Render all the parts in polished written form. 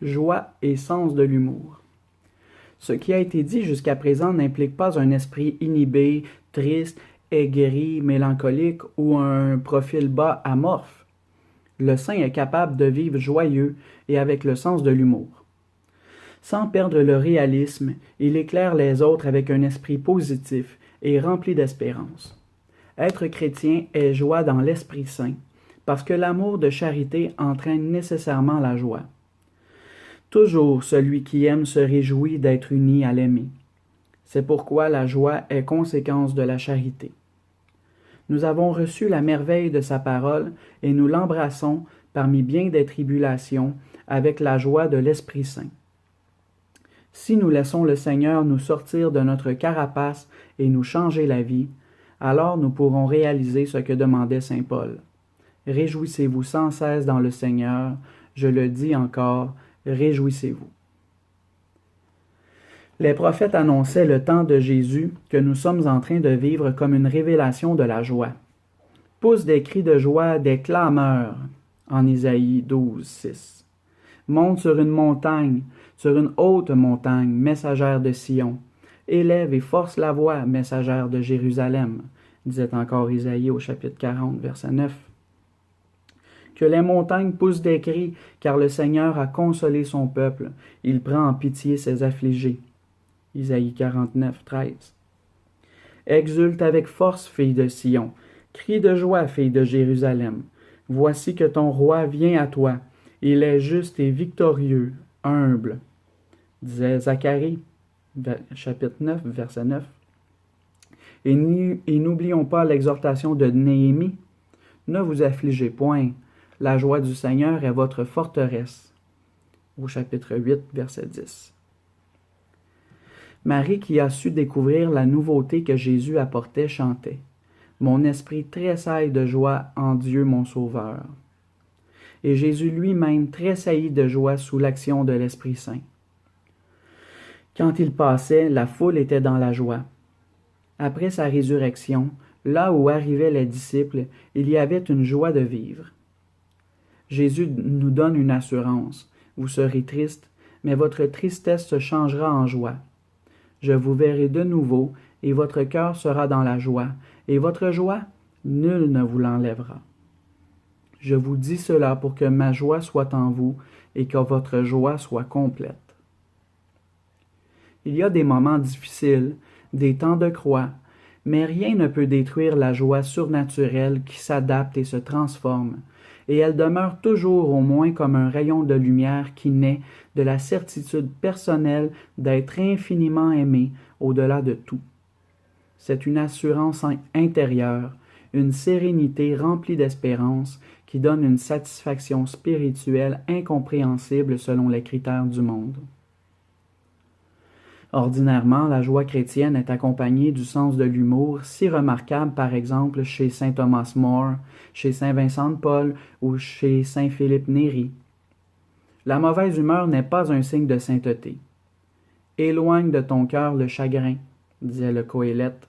joie et sens de l'humour. Ce qui a été dit jusqu'à présent n'implique pas un esprit inhibé, triste, aigri, mélancolique ou un profil bas amorphe. Le saint est capable de vivre joyeux et avec le sens de l'humour. Sans perdre le réalisme, il éclaire les autres avec un esprit positif et rempli d'espérance. Être chrétien est joie dans l'Esprit Saint, parce que l'amour de charité entraîne nécessairement la joie. Toujours celui qui aime se réjouit d'être uni à l'aimer. C'est pourquoi la joie est conséquence de la charité. Nous avons reçu la merveille de sa parole et nous l'embrassons parmi bien des tribulations avec la joie de l'Esprit Saint. Si nous laissons le Seigneur nous sortir de notre carapace et nous changer la vie, alors nous pourrons réaliser ce que demandait saint Paul. Réjouissez-vous sans cesse dans le Seigneur, je le dis encore, réjouissez-vous. Les prophètes annonçaient le temps de Jésus que nous sommes en train de vivre comme une révélation de la joie. Poussent des cris de joie, des clameurs, en Isaïe 12, 6. Monte sur une montagne, sur une haute montagne, messagère de Sion. Élève et force la voix, messagère de Jérusalem, disait encore Isaïe au chapitre 40, verset 9. Que les montagnes poussent des cris, car le Seigneur a consolé son peuple, il prend en pitié ses affligés. Isaïe 49, 13. Exulte avec force, fille de Sion, crie de joie, fille de Jérusalem. Voici que ton roi vient à toi, il est juste et victorieux, humble, disait Zacharie, chapitre 9, verset 9. Et n'oublions pas l'exhortation de Néhémie. Ne vous affligez point, la joie du Seigneur est votre forteresse. Au chapitre 8, verset 10. Marie, qui a su découvrir la nouveauté que Jésus apportait, chantait « Mon esprit tressaille de joie en Dieu mon Sauveur ». Et Jésus lui-même tressaillit de joie sous l'action de l'Esprit Saint. Quand il passait, la foule était dans la joie. Après sa résurrection, là où arrivaient les disciples, il y avait une joie de vivre. Jésus nous donne une assurance. Vous serez triste, mais votre tristesse se changera en joie. Je vous verrai de nouveau, et votre cœur sera dans la joie, et votre joie, nul ne vous l'enlèvera. Je vous dis cela pour que ma joie soit en vous, et que votre joie soit complète. Il y a des moments difficiles, des temps de croix, mais rien ne peut détruire la joie surnaturelle qui s'adapte et se transforme, et elle demeure toujours au moins comme un rayon de lumière qui naît de la certitude personnelle d'être infiniment aimé au-delà de tout. C'est une assurance intérieure, une sérénité remplie d'espérance qui donne une satisfaction spirituelle incompréhensible selon les critères du monde. Ordinairement, la joie chrétienne est accompagnée du sens de l'humour, si remarquable par exemple chez saint Thomas More, chez saint Vincent de Paul ou chez saint Philippe Néri. La mauvaise humeur n'est pas un signe de sainteté. Éloigne de ton cœur le chagrin, disait le Coëlette.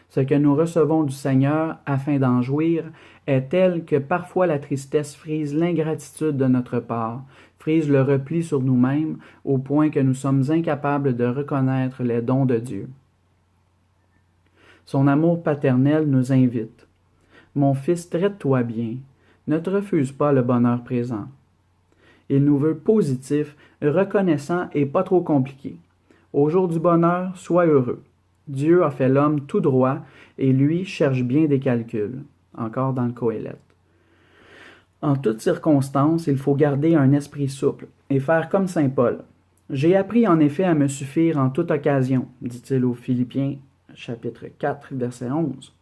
Ce que nous recevons du Seigneur afin d'en jouir est tel que parfois la tristesse frise l'ingratitude de notre part, frise le repli sur nous-mêmes au point que nous sommes incapables de reconnaître les dons de Dieu. Son amour paternel nous invite. Mon fils, traite-toi bien, ne te refuse pas le bonheur présent. Il nous veut positifs, reconnaissants et pas trop compliqués. Au jour du bonheur, sois heureux. Dieu a fait l'homme tout droit, et lui cherche bien des calculs. Encore dans le Coëlette. En toutes circonstances, il faut garder un esprit souple, et faire comme saint Paul. J'ai appris en effet à me suffire en toute occasion, dit-il aux Philippiens, chapitre 4, verset 11.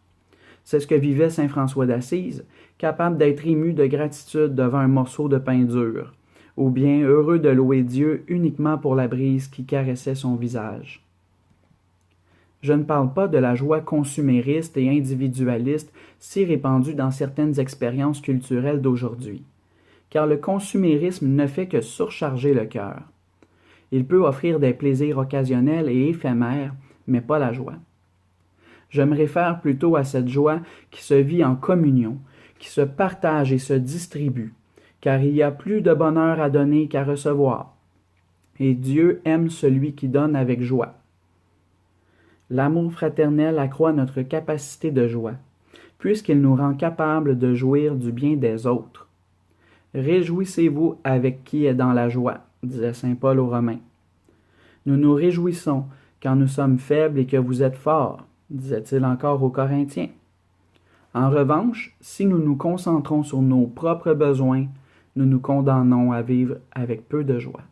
C'est ce que vivait saint François d'Assise, capable d'être ému de gratitude devant un morceau de pain dur, ou bien heureux de louer Dieu uniquement pour la brise qui caressait son visage. Je ne parle pas de la joie consumériste et individualiste si répandue dans certaines expériences culturelles d'aujourd'hui, car le consumérisme ne fait que surcharger le cœur. Il peut offrir des plaisirs occasionnels et éphémères, mais pas la joie. Je me réfère plutôt à cette joie qui se vit en communion, qui se partage et se distribue, car il y a plus de bonheur à donner qu'à recevoir. Et Dieu aime celui qui donne avec joie. L'amour fraternel accroît notre capacité de joie, puisqu'il nous rend capables de jouir du bien des autres. Réjouissez-vous avec qui est dans la joie, disait saint Paul aux Romains. Nous nous réjouissons quand nous sommes faibles et que vous êtes forts, disait-il encore aux Corinthiens. En revanche, si nous nous concentrons sur nos propres besoins, nous nous condamnons à vivre avec peu de joie.